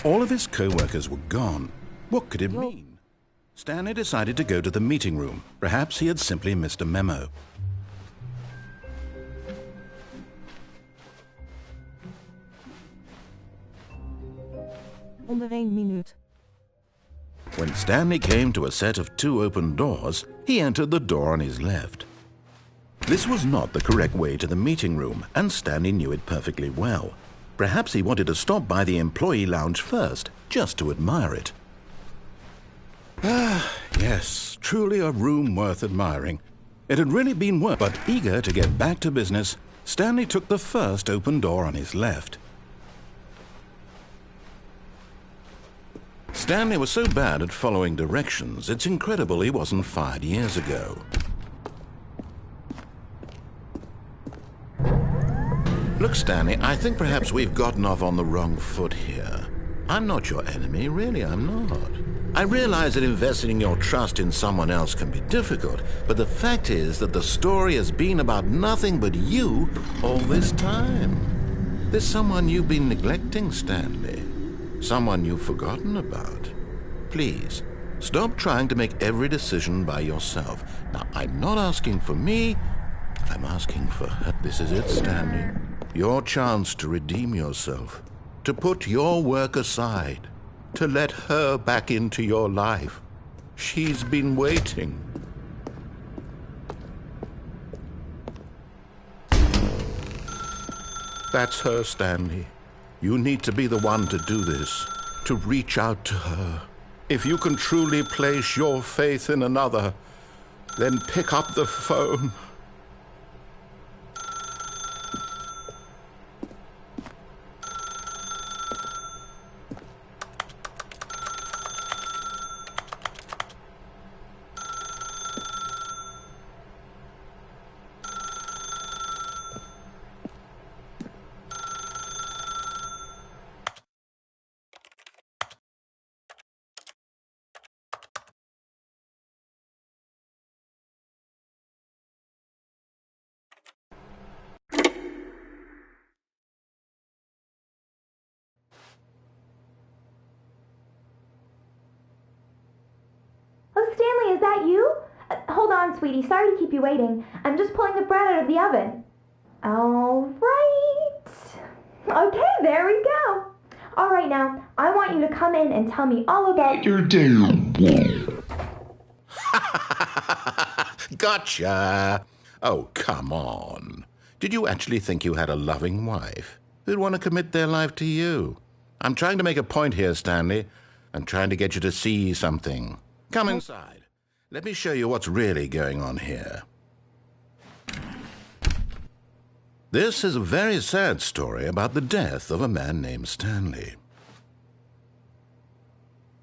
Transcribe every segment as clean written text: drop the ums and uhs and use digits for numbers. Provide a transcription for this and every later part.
All of his co-workers were gone. What could it mean? Stanley decided to go to the meeting room. Perhaps he had simply missed a memo. Onder 1 minuut. When Stanley came to a set of 2 open doors, he entered the door on his left. This was not the correct way to the meeting room, and Stanley knew it perfectly well. Perhaps he wanted to stop by the employee lounge first, just to admire it. Ah, yes, truly a room worth admiring. It had really been worth, but eager to get back to business, Stanley took the first open door on his left. Stanley was so bad at following directions, it's incredible he wasn't fired years ago. Look, Stanley, I think perhaps we've gotten off on the wrong foot here. I'm not your enemy, really, I'm not. I realize that investing your trust in someone else can be difficult, but the fact is that the story has been about nothing but you all this time. There's someone you've been neglecting, Stanley. Someone you've forgotten about. Please, stop trying to make every decision by yourself. Now, I'm not asking for me, I'm asking for her. This is it, Stanley. Your chance to redeem yourself, to put your work aside, to let her back into your life. She's been waiting. That's her, Stanley. You need to be the one to do this, to reach out to her. If you can truly place your faith in another, then pick up the phone. Stanley, is that you? Hold on, sweetie. Sorry to keep you waiting. I'm just pulling the bread out of the oven. All right. Okay, there we go. All right, now, I want you to come in and tell me all about your damn wall. Gotcha. Oh, come on. Did you actually think you had a loving wife who'd want to commit their life to you? I'm trying to make a point here, Stanley. I'm trying to get you to see something. Come inside. Let me show you what's really going on here. This is a very sad story about the death of a man named Stanley.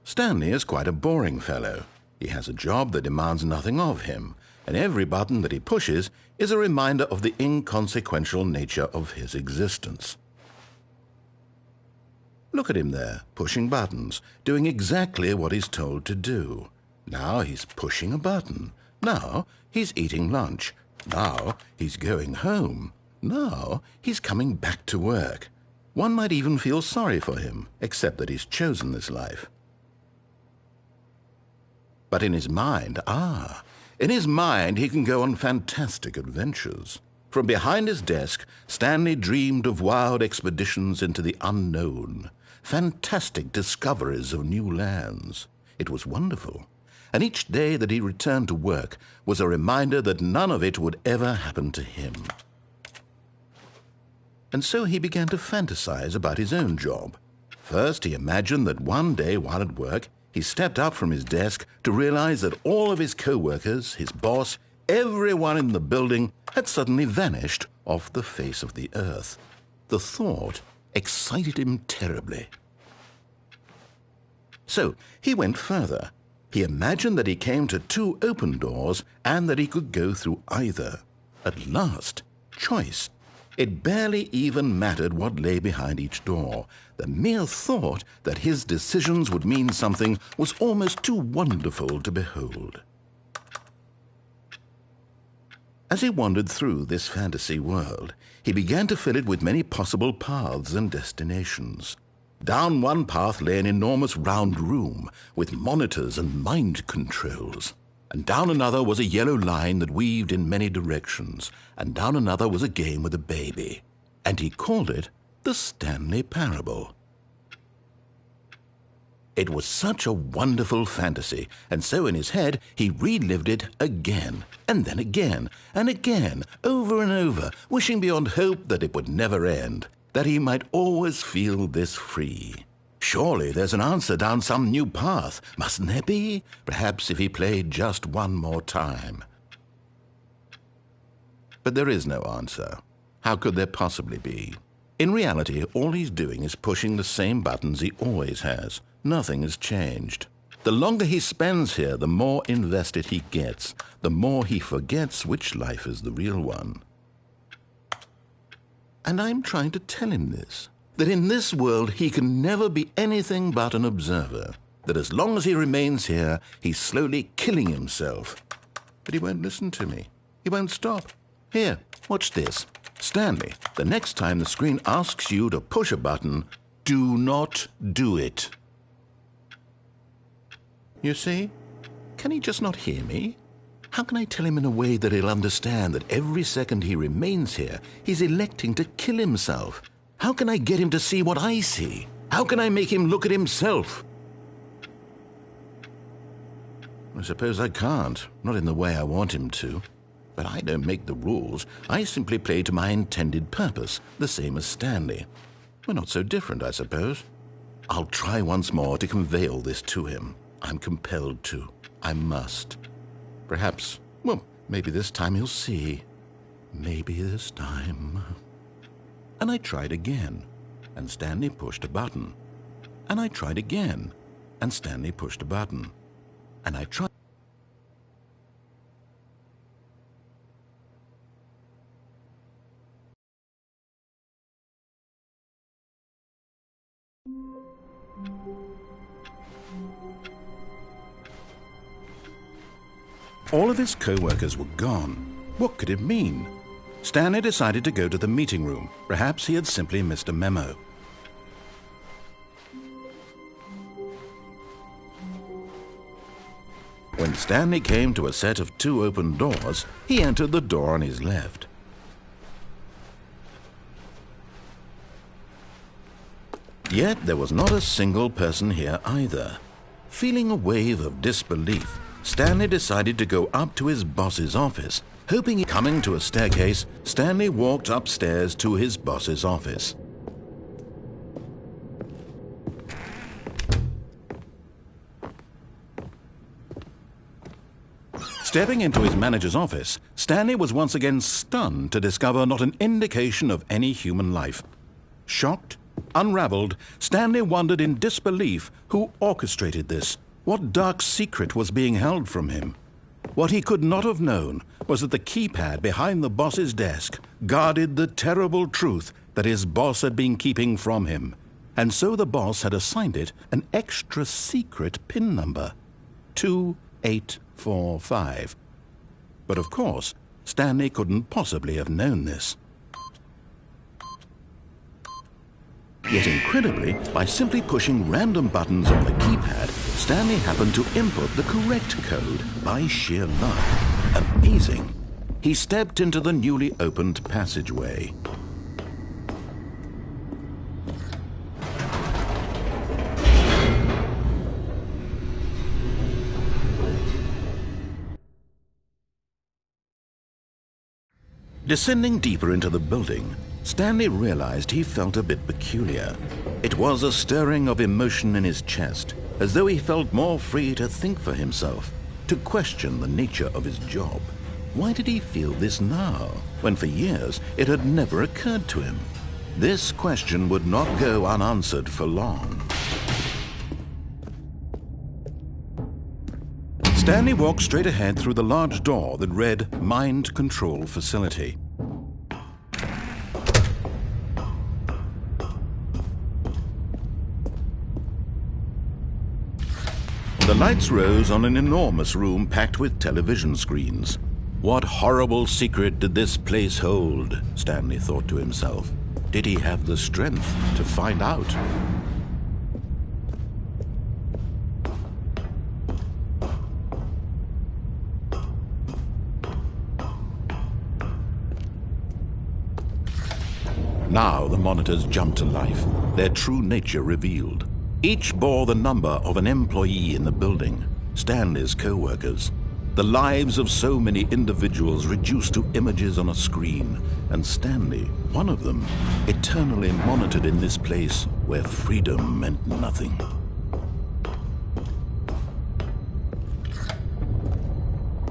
Stanley is quite a boring fellow. He has a job that demands nothing of him, and every button that he pushes is a reminder of the inconsequential nature of his existence. Look at him there, pushing buttons, doing exactly what he's told to do. Now he's pushing a button. Now he's eating lunch. Now he's going home. Now he's coming back to work. One might even feel sorry for him, except that he's chosen this life. But in his mind, in his mind he can go on fantastic adventures. From behind his desk, Stanley dreamed of wild expeditions into the unknown, fantastic discoveries of new lands. It was wonderful. And each day that he returned to work was a reminder that none of it would ever happen to him. And so he began to fantasize about his own job. First, he imagined that one day while at work, he stepped up from his desk to realize that all of his co-workers, his boss, everyone in the building had suddenly vanished off the face of the earth. The thought excited him terribly. So he went further. He imagined that he came to 2 open doors and that he could go through either. At last, choice. It barely even mattered what lay behind each door. The mere thought that his decisions would mean something was almost too wonderful to behold. As he wandered through this fantasy world, he began to fill it with many possible paths and destinations. Down one path lay an enormous round room with monitors and mind controls. And down another was a yellow line that weaved in many directions. And down another was a game with a baby. And he called it the Stanley Parable. It was such a wonderful fantasy, and so in his head he relived it again, and then again, and again, over and over, wishing beyond hope that it would never end, that he might always feel this free. Surely there's an answer down some new path, mustn't there be? Perhaps if he played just one more time. But there is no answer. How could there possibly be? In reality, all he's doing is pushing the same buttons he always has. Nothing has changed. The longer he spends here, the more invested he gets, the more he forgets which life is the real one. And I'm trying to tell him this, that in this world he can never be anything but an observer, that as long as he remains here, he's slowly killing himself. But he won't listen to me. He won't stop. Here, watch this. Stanley, the next time the screen asks you to push a button, do not do it. You see? Can he just not hear me? How can I tell him in a way that he'll understand that every second he remains here, he's electing to kill himself? How can I get him to see what I see? How can I make him look at himself? I suppose I can't, not in the way I want him to. But I don't make the rules. I simply play to my intended purpose, the same as Stanley. We're not so different, I suppose. I'll try once more to convey all this to him. I'm compelled to. I must. Perhaps, well, maybe this time he'll see. Maybe this time. And I tried again, and Stanley pushed a button. And I tried again, and Stanley pushed a button. And I tried. All of his co-workers were gone. What could it mean? Stanley decided to go to the meeting room. Perhaps he had simply missed a memo. When Stanley came to a set of 2 open doors, he entered the door on his left. Yet there was not a single person here either. Feeling a wave of disbelief, Stanley decided to go up to his boss's office. Coming to a staircase, Stanley walked upstairs to his boss's office. Stepping into his manager's office, Stanley was once again stunned to discover not an indication of any human life. Shocked, unraveled, Stanley wondered in disbelief who orchestrated this. What dark secret was being held from him? What he could not have known was that the keypad behind the boss's desk guarded the terrible truth that his boss had been keeping from him. And so the boss had assigned it an extra secret PIN number, 2845. But of course, Stanley couldn't possibly have known this. Yet incredibly, by simply pushing random buttons on the keypad, Stanley happened to input the correct code by sheer luck. Amazing. He stepped into the newly opened passageway. Descending deeper into the building, Stanley realized he felt a bit peculiar. It was a stirring of emotion in his chest, as though he felt more free to think for himself, to question the nature of his job. Why did he feel this now, when for years it had never occurred to him? This question would not go unanswered for long. Stanley walked straight ahead through the large door that read Mind Control Facility. The lights rose on an enormous room packed with television screens. What horrible secret did this place hold? Stanley thought to himself. Did he have the strength to find out? Now the monitors jumped to life, their true nature revealed. Each bore the number of an employee in the building, Stanley's co-workers. The lives of so many individuals reduced to images on a screen, and Stanley, one of them, eternally monitored in this place where freedom meant nothing.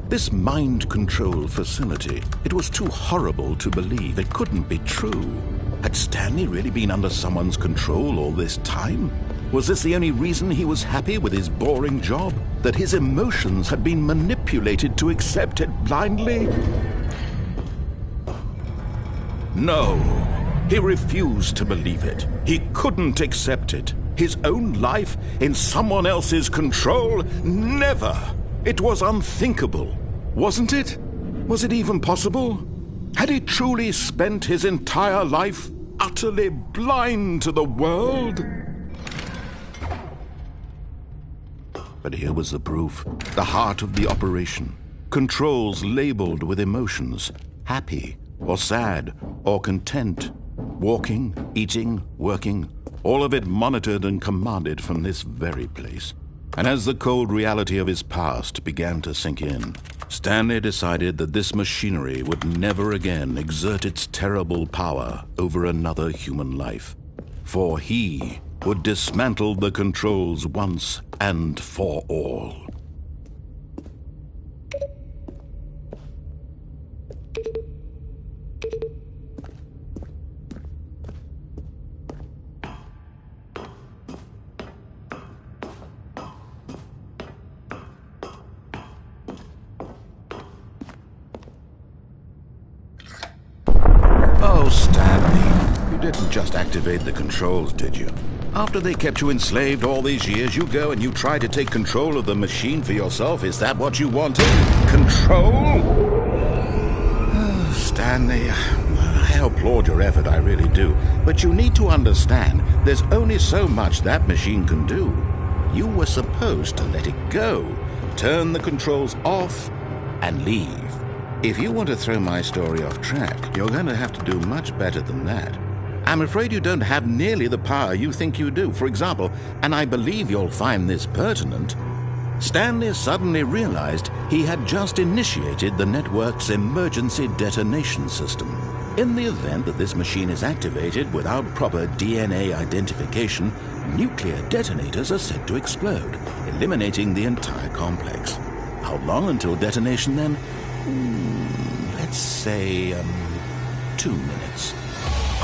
This mind control facility, it was too horrible to believe. It couldn't be true. Had Stanley really been under someone's control all this time? Was this the only reason he was happy with his boring job? That his emotions had been manipulated to accept it blindly? No, he refused to believe it. He couldn't accept it. His own life in someone else's control? Never! It was unthinkable, wasn't it? Was it even possible? Had he truly spent his entire life utterly blind to the world? But here was the proof, the heart of the operation. Controls labeled with emotions, happy or sad or content. Walking, eating, working, all of it monitored and commanded from this very place. And as the cold reality of his past began to sink in, Stanley decided that this machinery would never again exert its terrible power over another human life. For he would dismantle the controls once and for all. Oh, Stanley, you didn't just activate the controls, did you? After they kept you enslaved all these years, you go and you try to take control of the machine for yourself. Is that what you wanted? Control? Oh, Stanley, I applaud your effort, I really do. But you need to understand, there's only so much that machine can do. You were supposed to let it go, turn the controls off, and leave. If you want to throw my story off track, you're going to have to do much better than that. I'm afraid you don't have nearly the power you think you do. For example, and I believe you'll find this pertinent, Stanley suddenly realized he had just initiated the network's emergency detonation system. In the event that this machine is activated without proper DNA identification, nuclear detonators are said to explode, eliminating the entire complex. How long until detonation then? Let's say, 2 minutes.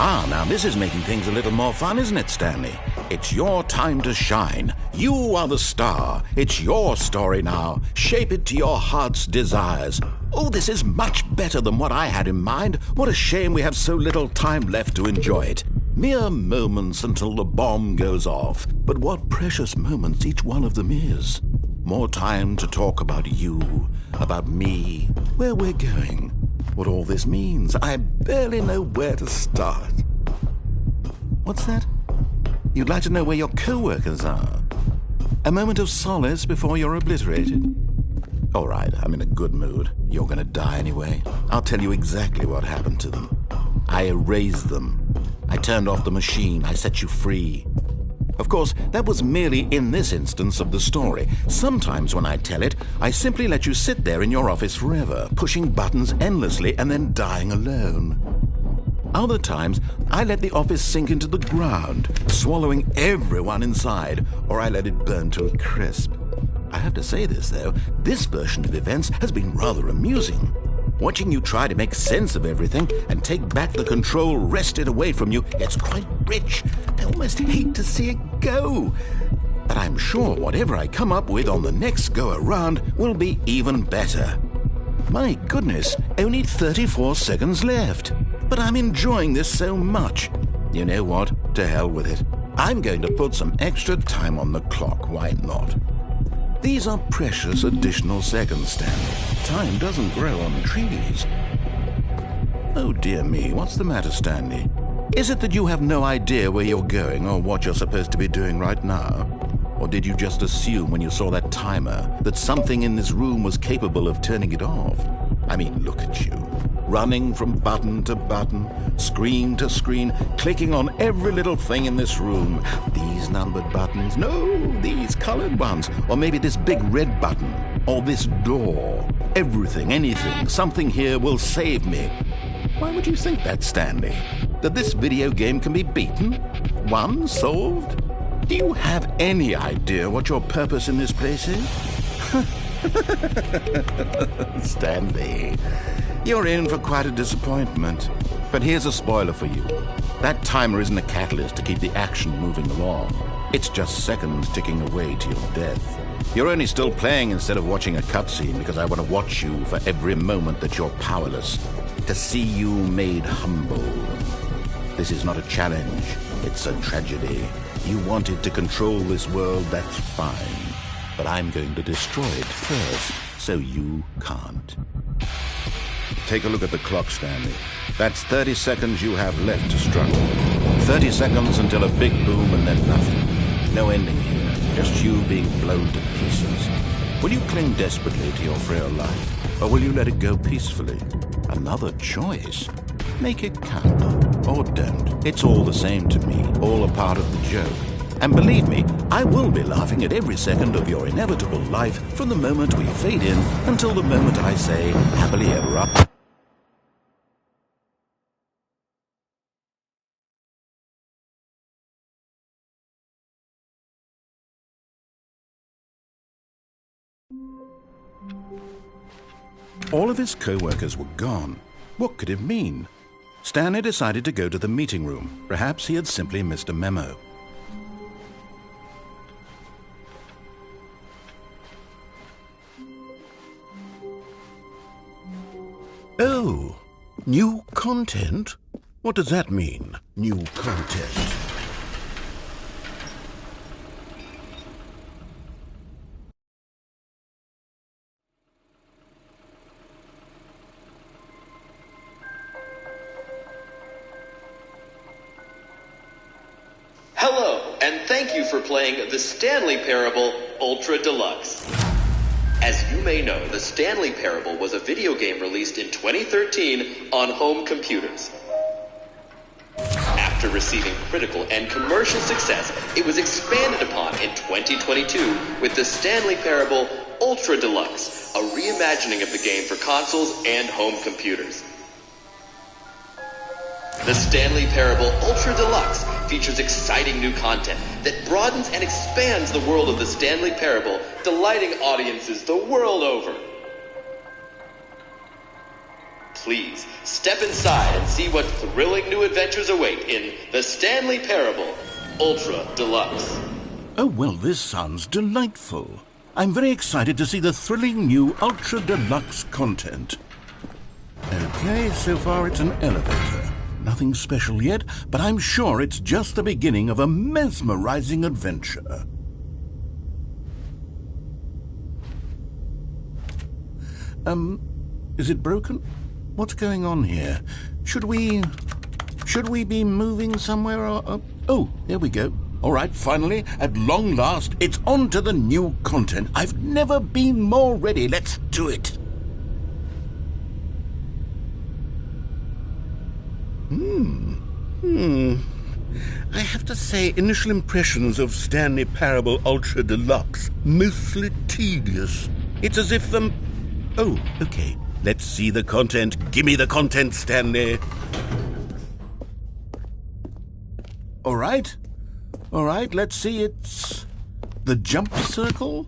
Ah, now this is making things a little more fun, isn't it, Stanley? It's your time to shine. You are the star. It's your story now. Shape it to your heart's desires. Oh, this is much better than what I had in mind. What a shame we have so little time left to enjoy it. Mere moments until the bomb goes off. But what precious moments each one of them is. More time to talk about you, about me, where we're going. What all this means, I barely know where to start. What's that? You'd like to know where your co-workers are? A moment of solace before you're obliterated? All right, I'm in a good mood. You're gonna die anyway. I'll tell you exactly what happened to them. I erased them. I turned off the machine. I set you free. Of course, that was merely in this instance of the story. Sometimes when I tell it, I simply let you sit there in your office forever, pushing buttons endlessly and then dying alone. Other times, I let the office sink into the ground, swallowing everyone inside, or I let it burn to a crisp. I have to say this, though, this version of events has been rather amusing. Watching you try to make sense of everything and take back the control wrested away from you, it's quite rich. I almost hate to see it go. But I'm sure whatever I come up with on the next go-around will be even better. My goodness, only 34 seconds left. But I'm enjoying this so much. You know what? To hell with it. I'm going to put some extra time on the clock, why not? These are precious additional seconds, Stanley. Time doesn't grow on trees. Oh dear me, what's the matter, Stanley? Is it that you have no idea where you're going or what you're supposed to be doing right now? Or did you just assume when you saw that timer that something in this room was capable of turning it off? I mean, look at you. running from button to button, screen to screen, clicking on every little thing in this room. These numbered buttons, no, these colored ones, or maybe this big red button, or this door. Everything, anything, something here will save me. Why would you think that, Stanley? That this video game can be beaten? Won? Solved? Do you have any idea what your purpose in this place is? Stanley, you're in for quite a disappointment. But here's a spoiler for you. That timer isn't a catalyst to keep the action moving along. It's just seconds ticking away to your death. You're only still playing instead of watching a cutscene because I want to watch you for every moment that you're powerless, to see you made humble. This is not a challenge, it's a tragedy. You wanted to control this world, that's fine. But I'm going to destroy it first, so you can't. Take a look at the clock, Stanley. That's 30 seconds you have left to struggle. 30 seconds until a big boom and then nothing. No ending here, just you being blown to pieces. Will you cling desperately to your frail life, or will you let it go peacefully? Another choice. Make it count, or don't. It's all the same to me, all a part of the joke. And believe me, I will be laughing at every second of your inevitable life from the moment we fade in until the moment I say, happily ever after. All of his co-workers were gone. What could it mean? Stanley decided to go to the meeting room. Perhaps he had simply missed a memo. Oh, new content? What does that mean, new content? Hello, and thank you for playing the Stanley Parable Ultra Deluxe. As you may know, the Stanley Parable was a video game released in 2013 on home computers. After receiving critical and commercial success, it was expanded upon in 2022 with the Stanley Parable Ultra Deluxe, a reimagining of the game for consoles and home computers. The Stanley Parable Ultra Deluxe features exciting new content that broadens and expands the world of the Stanley Parable, delighting audiences the world over. Please, step inside and see what thrilling new adventures await in the Stanley Parable Ultra Deluxe. Oh, well, this sounds delightful. I'm very excited to see the thrilling new Ultra Deluxe content. Okay, so far it's an elevator. Nothing special yet, but I'm sure it's just the beginning of a mesmerizing adventure. Is it broken? What's going on here? Should we be moving somewhere or... Oh, here we go. All right, finally, at long last, it's on to the new content. I've never been more ready. Let's do it. I have to say, initial impressions of Stanley Parable Ultra Deluxe, mostly tedious. It's as if Oh, okay. Let's see the content. Gimme the content, Stanley. All right, let's see. It's the jump circle.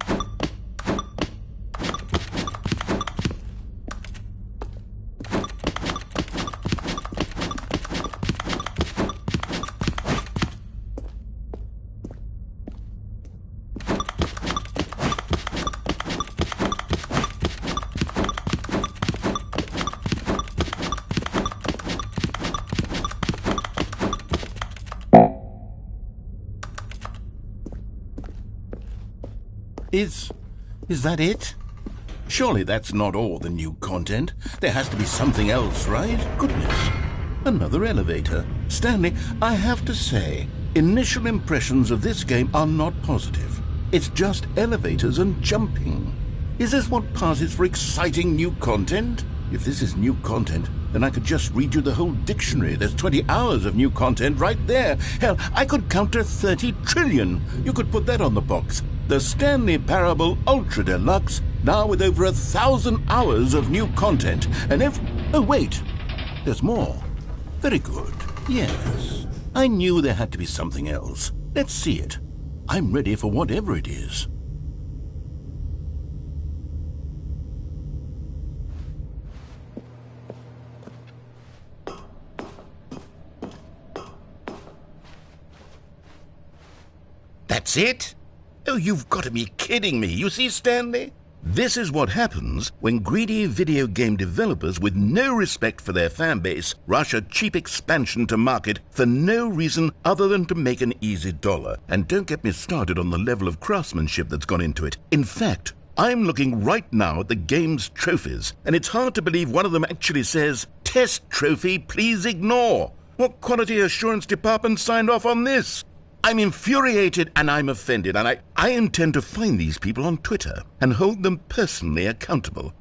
Is that it? Surely that's not all the new content. There has to be something else, right? Goodness. Another elevator. Stanley, I have to say, initial impressions of this game are not positive. It's just elevators and jumping. Is this what passes for exciting new content? If this is new content, Then I could just read you the whole dictionary. There's 20 hours of new content right there. Hell, I could count to 30 trillion. You could put that on the box. The Stanley Parable Ultra Deluxe, now with over 1,000 hours of new content. And oh, wait. There's more. Very good. Yes. I knew there had to be something else. Let's see it. I'm ready for whatever it is. That's it? Oh, you've got to be kidding me. You see, Stanley? This is what happens when greedy video game developers with no respect for their fan base rush a cheap expansion to market for no reason other than to make an easy dollar. And don't get me started on the level of craftsmanship that's gone into it. In fact, I'm looking right now at the game's trophies, and it's hard to believe one of them actually says, "Test trophy, please ignore." What quality assurance department signed off on this? I'm infuriated and I'm offended, and I intend to find these people on Twitter and hold them personally accountable.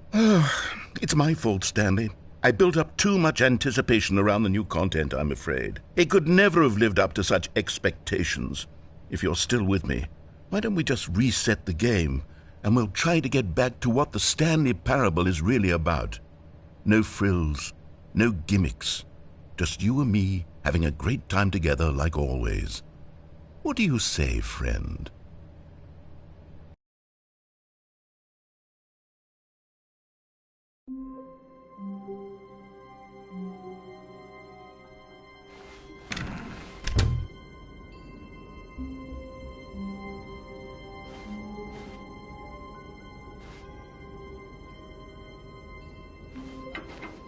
It's my fault, Stanley. I built up too much anticipation around the new content, I'm afraid. It could never have lived up to such expectations. If you're still with me, why don't we just reset the game, and we'll try to get back to what the Stanley Parable is really about. No frills, no gimmicks, just you and me having a great time together like always. What do you say, friend?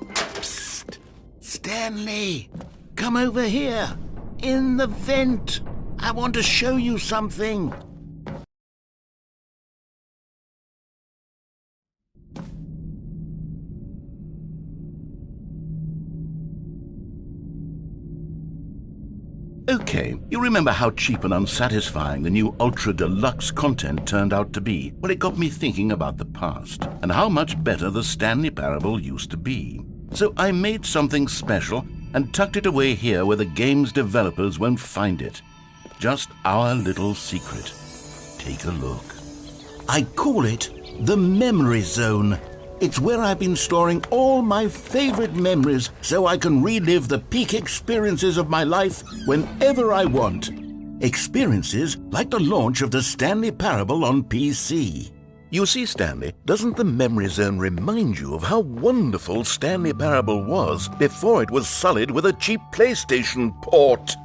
Psst! Stanley! Come over here! In the vent! I want to show you something. Okay, you remember how cheap and unsatisfying the new Ultra Deluxe content turned out to be? Well, it got me thinking about the past and how much better the Stanley Parable used to be. So I made something special and tucked it away here where the game's developers won't find it. Just our little secret. Take a look. I call it the Memory Zone. It's where I've been storing all my favorite memories so I can relive the peak experiences of my life whenever I want. Experiences like the launch of the Stanley Parable on PC. You see, Stanley, doesn't the Memory Zone remind you of how wonderful Stanley Parable was before it was sullied with a cheap PlayStation port?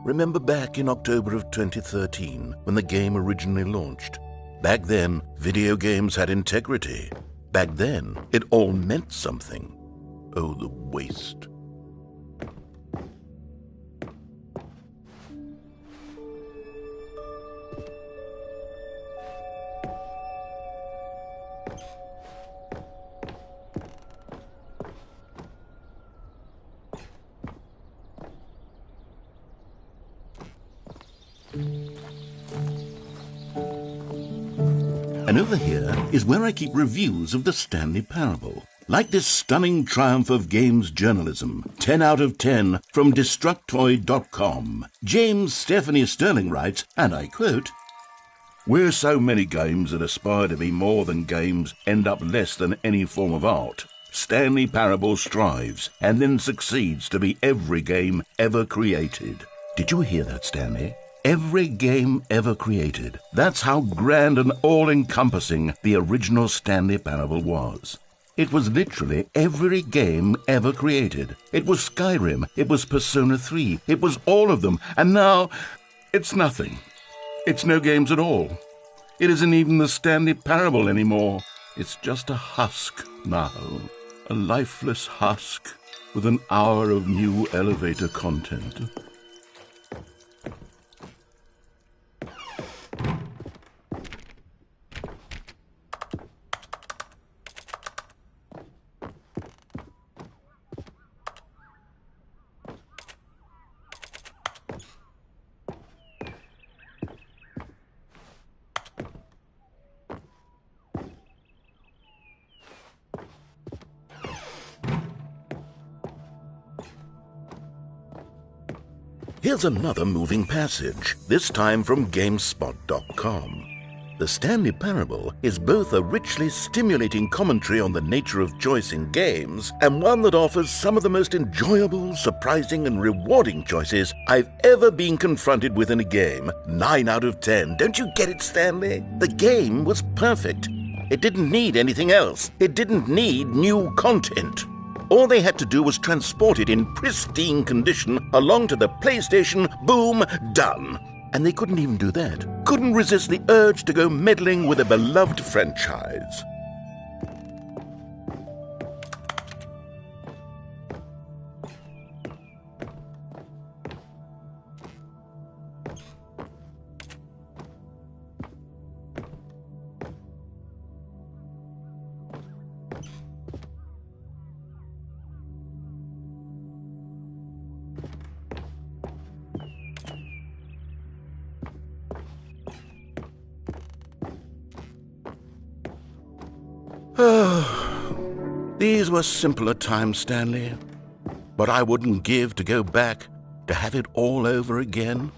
Remember back in October of 2013, when the game originally launched? Back then, video games had integrity. Back then, it all meant something. Oh, the waste. And over here is where I keep reviews of the Stanley Parable. Like this stunning triumph of games journalism, 10 out of 10 from Destructoid.com. James Stephanie Sterling writes, and I quote, "Where so many games that aspire to be more than games end up less than any form of art, Stanley Parable strives and then succeeds to be every game ever created." Did you hear that, Stanley? Every game ever created. That's how grand and all-encompassing the original Stanley Parable was. It was literally every game ever created. It was Skyrim, it was Persona 3, it was all of them, and now it's nothing. It's no games at all. It isn't even the Stanley Parable anymore. It's just a husk now. A lifeless husk with an hour of new elevator content. Here's another moving passage, this time from GameSpot.com. The Stanley Parable is both a richly stimulating commentary on the nature of choice in games and one that offers some of the most enjoyable, surprising, and rewarding choices I've ever been confronted with in a game. 9 out of 10. Don't you get it, Stanley? The game was perfect. It didn't need anything else. It didn't need new content. All they had to do was transport it in pristine condition along to the PlayStation. Boom, done. And they couldn't even do that. Couldn't resist the urge to go meddling with a beloved franchise. These were simpler times, Stanley. But I wouldn't give to go back to have it all over again.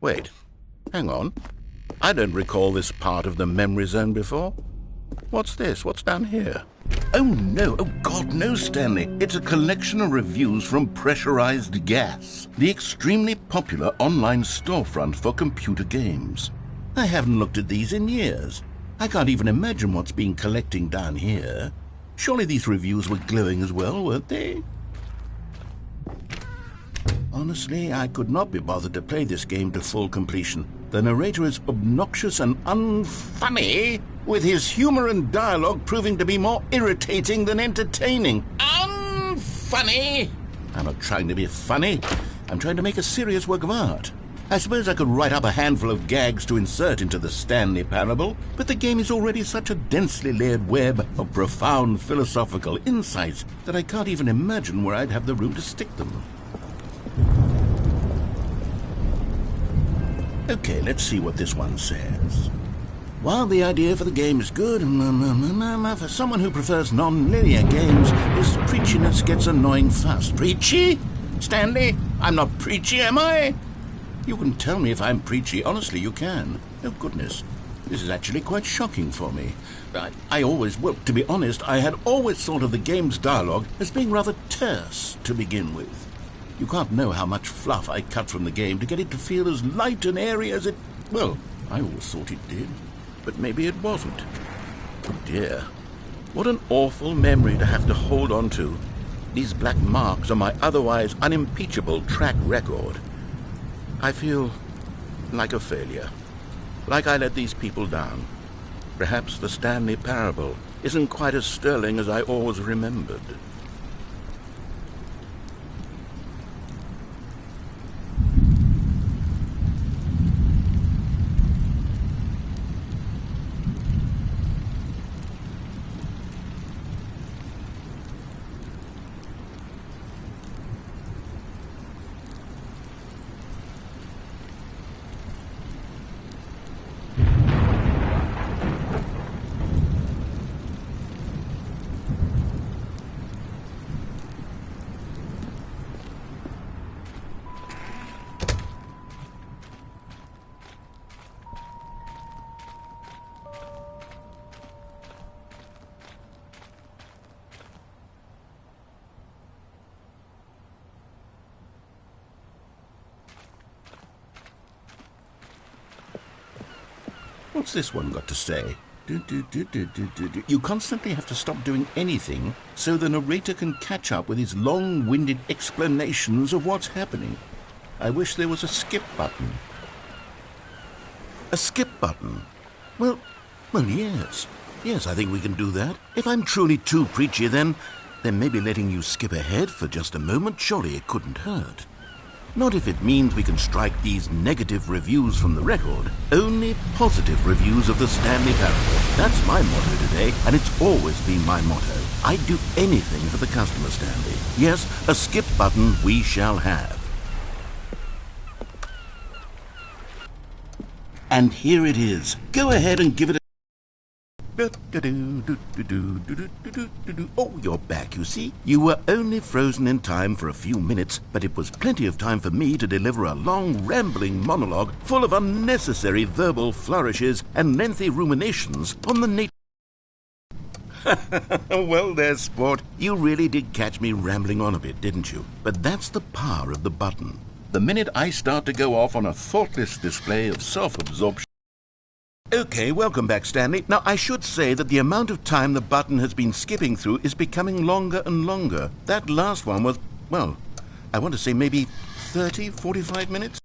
Wait, hang on. I don't recall this part of the memory zone before. What's this? What's down here? Oh no, oh God, no, Stanley. It's a collection of reviews from Pressurized Gas, the extremely popular online storefront for computer games. I haven't looked at these in years. I can't even imagine what's been collecting down here. Surely these reviews were glowing as well, weren't they? Honestly, I could not be bothered to play this game to full completion. The narrator is obnoxious and unfunny, with his humor and dialogue proving to be more irritating than entertaining. Unfunny! I'm not trying to be funny. I'm trying to make a serious work of art. I suppose I could write up a handful of gags to insert into the Stanley Parable, but the game is already such a densely layered web of profound philosophical insights that I can't even imagine where I'd have the room to stick them. Okay, let's see what this one says. While the idea for the game is good, for someone who prefers non-linear games, this preachiness gets annoying fast. Preachy? Stanley, I'm not preachy, am I? You can tell me if I'm preachy. Honestly, you can. Oh, goodness. This is actually quite shocking for me. Well, to be honest, I had always thought of the game's dialogue as being rather terse to begin with. You can't know how much fluff I cut from the game to get it to feel as light and airy as it... Well, I always thought it did. But maybe it wasn't. Oh dear. What an awful memory to have to hold on to. These black marks on my otherwise unimpeachable track record. I feel like a failure. Like I let these people down. Perhaps the Stanley Parable isn't quite as sterling as I always remembered. What's this one got to say? You constantly have to stop doing anything so the narrator can catch up with his long-winded explanations of what's happening. I wish there was a skip button. A skip button? Well, yes. Yes, I think we can do that. If I'm truly too preachy, then maybe letting you skip ahead for just a moment, surely it couldn't hurt. Not if it means we can strike these negative reviews from the record. Only positive reviews of the Stanley Parable. That's my motto today, and it's always been my motto. I'd do anything for the customer, Stanley. Yes, a skip button we shall have. And here it is. Go ahead and give it a... Oh, you're back, you see. You were only frozen in time for a few minutes, but it was plenty of time for me to deliver a long, rambling monologue full of unnecessary verbal flourishes and lengthy ruminations on the nature... Well there, sport. You really did catch me rambling on a bit, didn't you? But that's the power of the button. The minute I start to go off on a thoughtless display of self-absorption... Okay, welcome back, Stanley. Now, I should say that the amount of time the button has been skipping through is becoming longer and longer. That last one was, well, I want to say maybe 30, 45 minutes?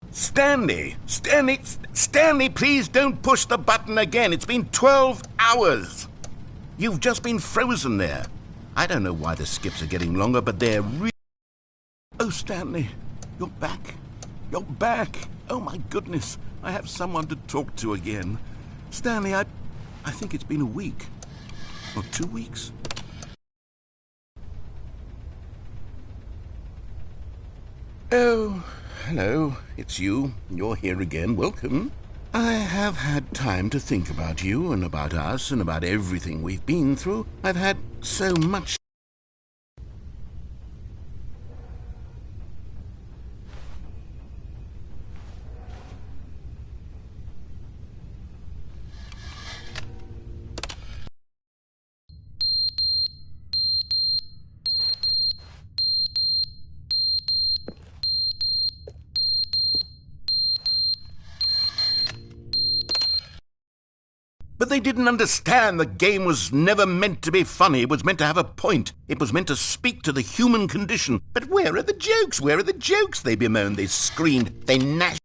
Stanley, please don't push the button again. It's been 12 hours. You've just been frozen there. I don't know why the skips are getting longer, but they're really... Oh, Stanley, you're back. You're back. Oh, my goodness. I have someone to talk to again. Stanley, I think it's been a week. Or 2 weeks. Oh, hello. It's you. You're here again. Welcome. I have had time to think about you and about us and about everything we've been through. I've had so much... But they didn't understand the game was never meant to be funny. It was meant to have a point. It was meant to speak to the human condition. But where are the jokes? Where are the jokes? They bemoaned, they screamed, they gnashed.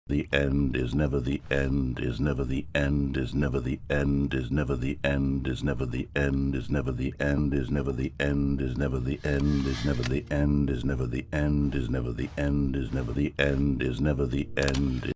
The end is never the end, is never the end, is never the end, is never the end, is never the end, is never the end, is never the end, is never the end, is never the end, is never the end, is never the end, is never the end, is never the end.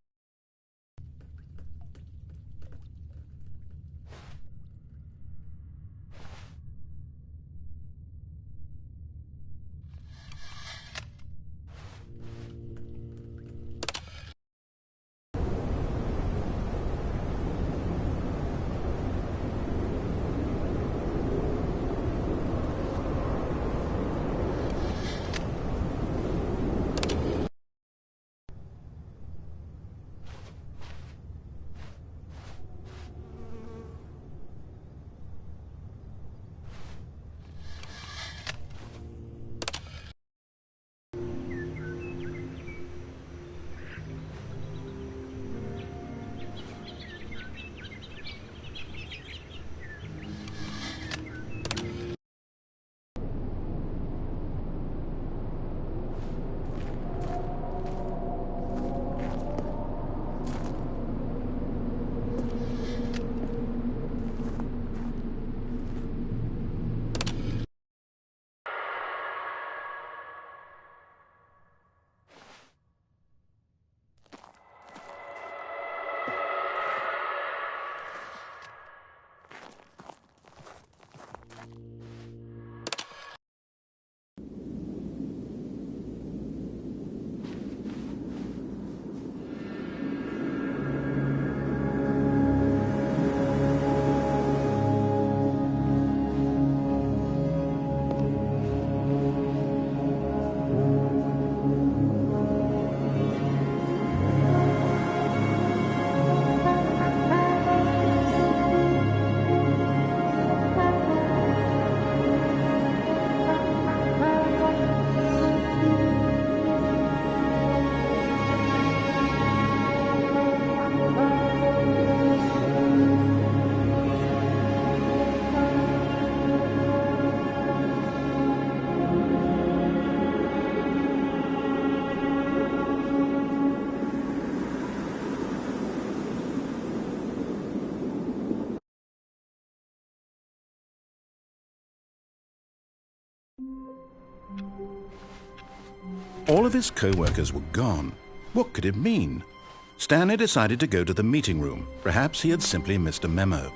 All of his co-workers were gone. What could it mean? Stanley decided to go to the meeting room. Perhaps he had simply missed a memo.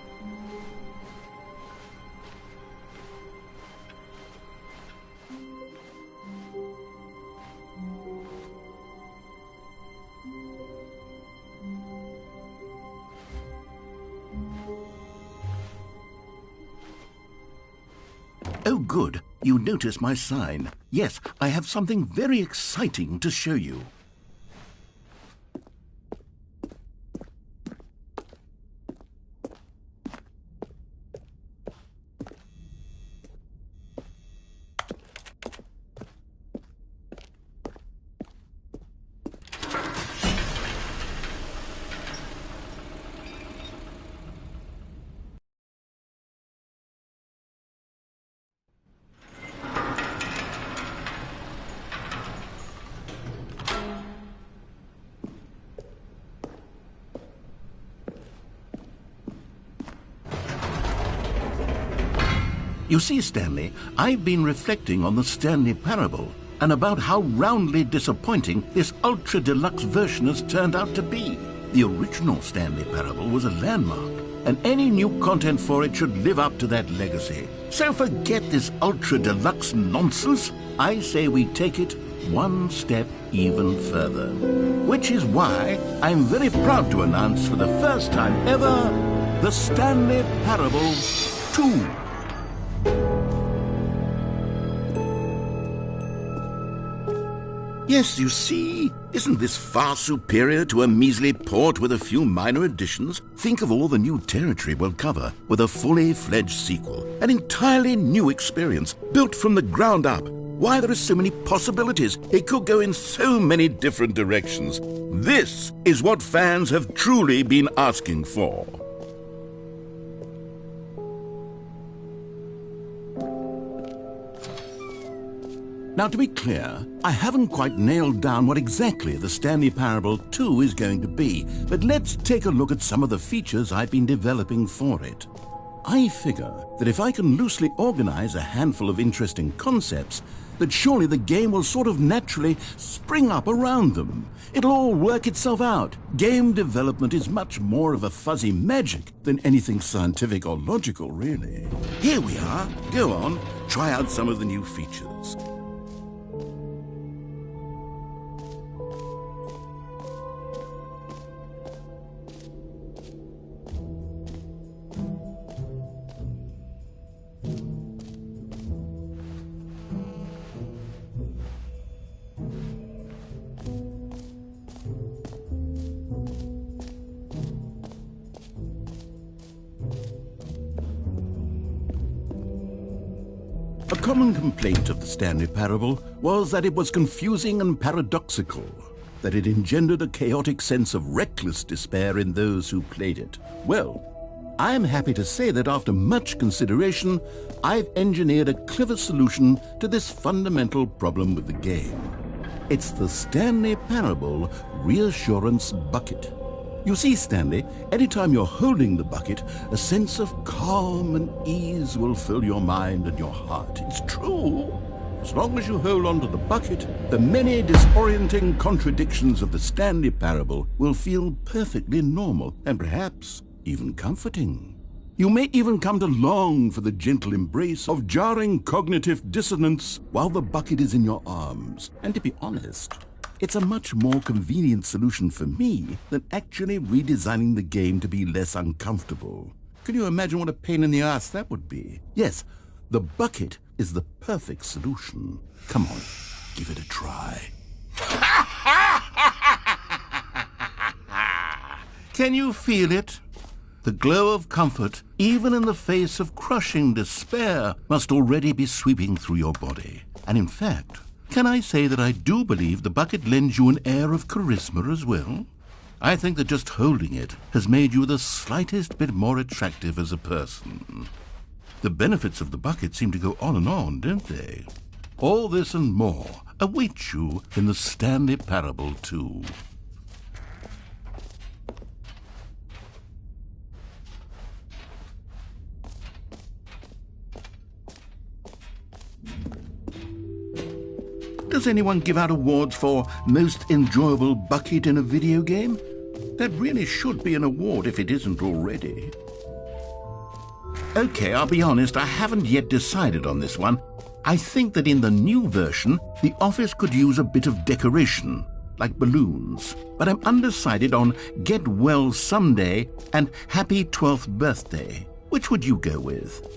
Oh, good. You notice my sign. Yes, I have something very exciting to show you. You see, Stanley, I've been reflecting on the Stanley Parable and about how roundly disappointing this ultra-deluxe version has turned out to be. The original Stanley Parable was a landmark, and any new content for it should live up to that legacy. So forget this ultra-deluxe nonsense. I say we take it one step even further. Which is why I'm very proud to announce for the first time ever, the Stanley Parable 2. Yes, you see, isn't this far superior to a measly port with a few minor additions? Think of all the new territory we'll cover with a fully fledged sequel, an entirely new experience, built from the ground up. Why, there are so many possibilities. It could go in so many different directions. This is what fans have truly been asking for. Now, to be clear, I haven't quite nailed down what exactly the Stanley Parable 2 is going to be, but let's take a look at some of the features I've been developing for it. I figure that if I can loosely organize a handful of interesting concepts, that surely the game will sort of naturally spring up around them. It'll all work itself out. Game development is much more of a fuzzy magic than anything scientific or logical, really. Here we are. Go on, try out some of the new features. A common complaint of the Stanley Parable was that it was confusing and paradoxical, that it engendered a chaotic sense of reckless despair in those who played it. Well, I'm happy to say that after much consideration, I've engineered a clever solution to this fundamental problem with the game. It's the Stanley Parable Reassurance Bucket. You see, Stanley, anytime you're holding the bucket, a sense of calm and ease will fill your mind and your heart. It's true. As long as you hold on to the bucket, the many disorienting contradictions of the Stanley Parable will feel perfectly normal and perhaps even comforting. You may even come to long for the gentle embrace of jarring cognitive dissonance while the bucket is in your arms. And to be honest, it's a much more convenient solution for me than actually redesigning the game to be less uncomfortable. Can you imagine what a pain in the ass that would be? Yes, the bucket is the perfect solution. Come on, give it a try. Can you feel it? The glow of comfort, even in the face of crushing despair, must already be sweeping through your body. And in fact, can I say that I do believe the bucket lends you an air of charisma as well? I think that just holding it has made you the slightest bit more attractive as a person. The benefits of the bucket seem to go on and on, don't they? All this and more await you in the Stanley Parable 2. does anyone give out awards for most enjoyable bucket in a video game? That really should be an award if it isn't already. Okay, I'll be honest, I haven't yet decided on this one. I think that in the new version, the office could use a bit of decoration, like balloons. But I'm undecided on Get Well Someday and Happy 12th Birthday. Which would you go with?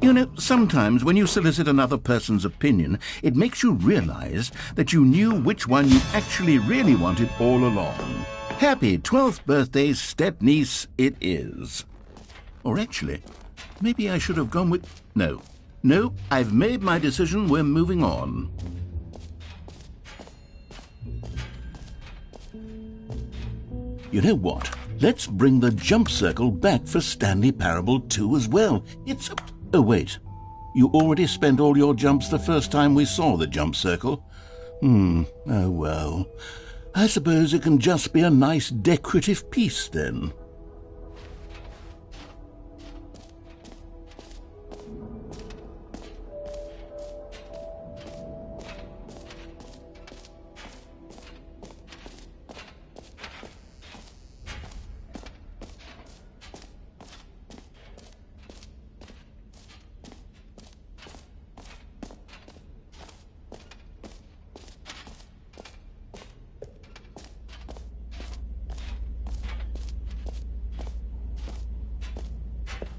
You know, sometimes when you solicit another person's opinion, it makes you realize that you knew which one you actually really wanted all along. Happy 12th birthday, step-niece, it is. Or actually, maybe I should have gone with... No, I've made my decision, we're moving on. You know what? Let's bring the jump circle back for Stanley Parable 2 as well. It's... Oh, wait. You already spent all your jumps the first time we saw the jump circle? Oh, well. I suppose it can just be a nice decorative piece, then.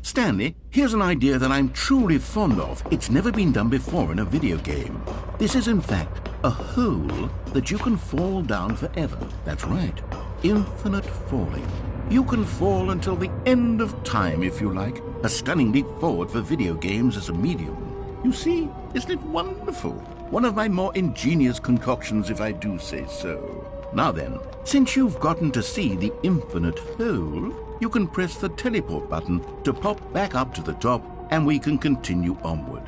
Stanley, here's an idea that I'm truly fond of. It's never been done before in a video game. This is, in fact, a hole that you can fall down forever. That's right. Infinite falling. You can fall until the end of time, if you like. A stunning leap forward for video games as a medium. You see, isn't it wonderful? One of my more ingenious concoctions, if I do say so. Now then, since you've gotten to see the infinite hole, you can press the teleport button to pop back up to the top, and we can continue onward.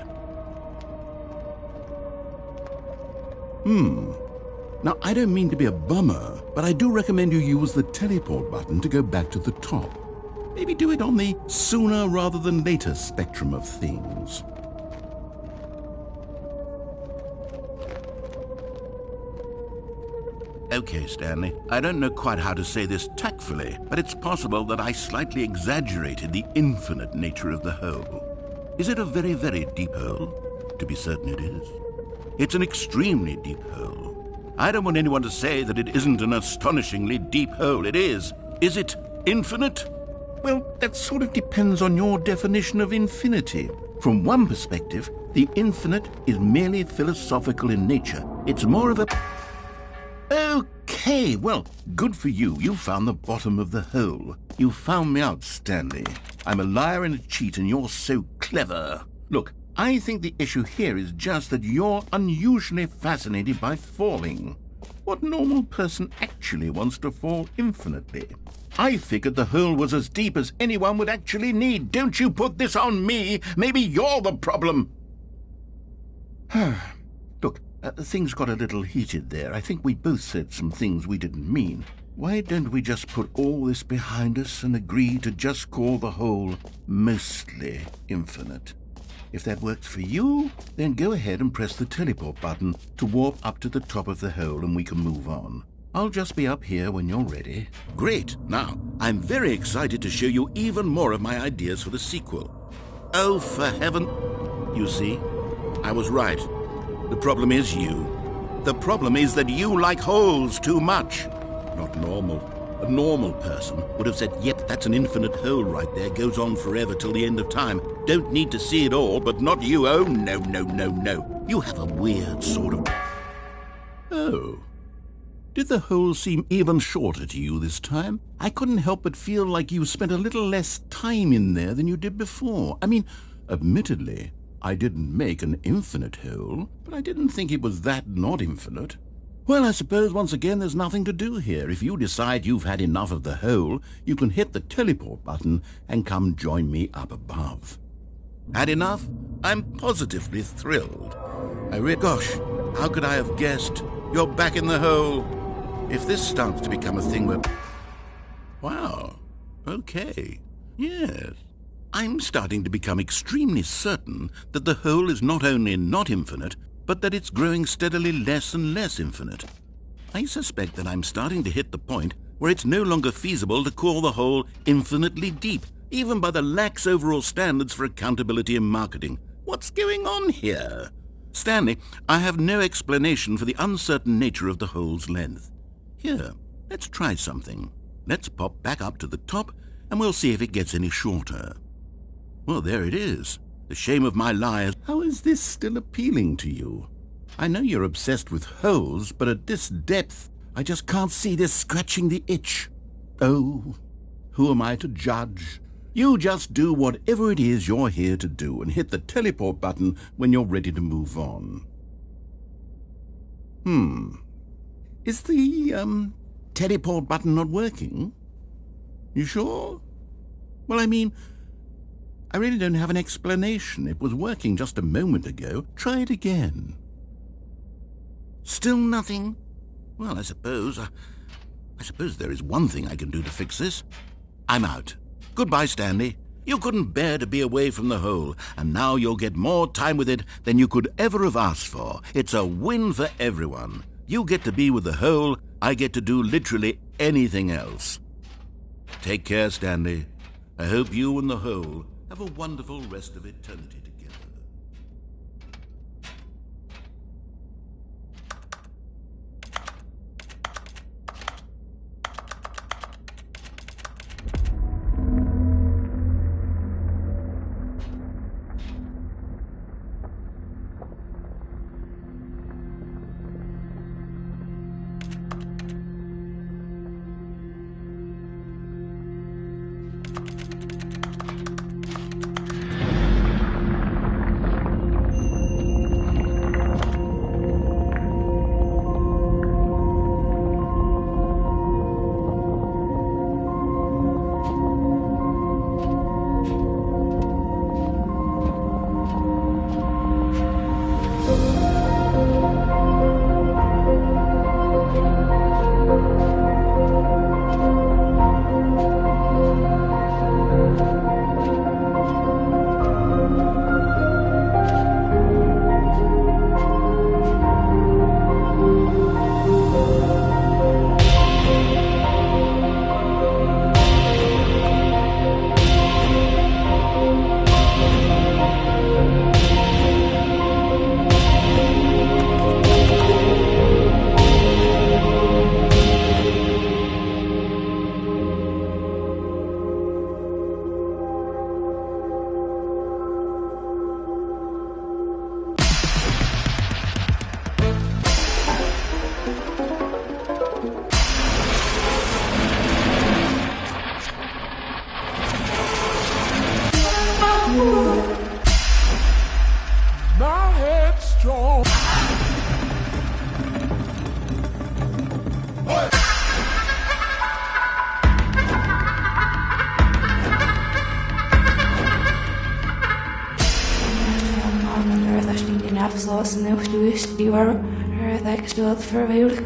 Now, I don't mean to be a bummer, but I do recommend you use the teleport button to go back to the top. Maybe do it on the sooner rather than later spectrum of things. Okay, Stanley, I don't know quite how to say this tactfully, but it's possible that I slightly exaggerated the infinite nature of the hole. Is it a very, very deep hole? To be certain it is. It's an extremely deep hole. I don't want anyone to say that it isn't an astonishingly deep hole. It is. Is it infinite? Well, that sort of depends on your definition of infinity. From one perspective, the infinite is merely philosophical in nature. It's more of a... Okay, well, good for you. You found the bottom of the hole. You found me out, Stanley. I'm a liar and a cheat, and you're so clever. Look, I think the issue here is just that you're unusually fascinated by falling. What normal person actually wants to fall infinitely? I figured the hole was as deep as anyone would actually need. Don't you put this on me. Maybe you're the problem. Look, things got a little heated there. I think we both said some things we didn't mean. Why don't we just put all this behind us and agree to just call the hole mostly infinite? If that works for you, then go ahead and press the teleport button to warp up to the top of the hole and we can move on. I'll just be up here when you're ready. Great. Now, I'm very excited to show you even more of my ideas for the sequel. Oh, for heaven... You see, I was right. The problem is you. The problem is that you like holes too much. Not normal. A normal person would have said, yep, that's an infinite hole right there, goes on forever till the end of time. Don't need to see it all, but not you. Oh, no, no, no, no. You have a weird sort of... Oh. Did the hole seem even shorter to you this time? I couldn't help but feel like you spent a little less time in there than you did before. I mean, admittedly, I didn't make an infinite hole, but I didn't think it was that not infinite. Well, I suppose once again there's nothing to do here. If you decide you've had enough of the hole, you can hit the teleport button and come join me up above. Had enough? I'm positively thrilled. Gosh, how could I have guessed? You're back in the hole. If this starts to become a thing where... Wow. Okay. Yes. I'm starting to become extremely certain that the hole is not only not infinite, but that it's growing steadily less and less infinite. I suspect that I'm starting to hit the point where it's no longer feasible to call the hole infinitely deep, even by the lax overall standards for accountability in marketing. What's going on here? Stanley, I have no explanation for the uncertain nature of the hole's length. Here, let's try something. Let's pop back up to the top, and we'll see if it gets any shorter. Well, there it is. The shame of my life. How is this still appealing to you? I know you're obsessed with holes, but at this depth, I just can't see this scratching the itch. Oh, who am I to judge? You just do whatever it is you're here to do and hit the teleport button when you're ready to move on. Is the, teleport button not working? You sure? Well, I mean, I really don't have an explanation. It was working just a moment ago. Try it again. Still nothing? Well, I suppose there is one thing I can do to fix this. I'm out. Goodbye, Stanley. You couldn't bear to be away from the hole, and now you'll get more time with it than you could ever have asked for. It's a win for everyone. You get to be with the hole, I get to do literally anything else. Take care, Stanley. I hope you and the hole have a wonderful rest of eternity together. My head's strong. Die afgesloten nieuwsduurs die waren gesteld verweerd.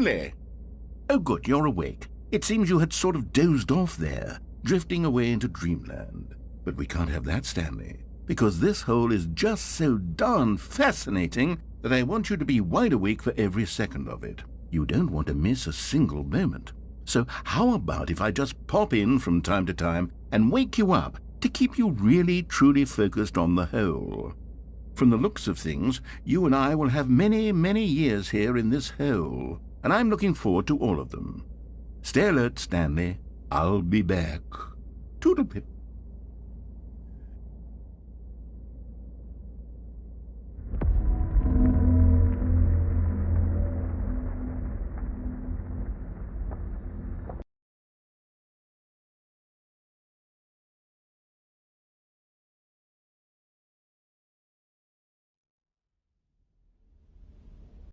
Stanley! Oh, good, you're awake. It seems you had sort of dozed off there, drifting away into dreamland. But we can't have that, Stanley, because this hole is just so darn fascinating that I want you to be wide awake for every second of it. You don't want to miss a single moment. So how about if I just pop in from time to time and wake you up to keep you really, truly focused on the hole? From the looks of things, you and I will have many, many years here in this hole, and I'm looking forward to all of them. Stay alert, Stanley. I'll be back. Toodle-pip.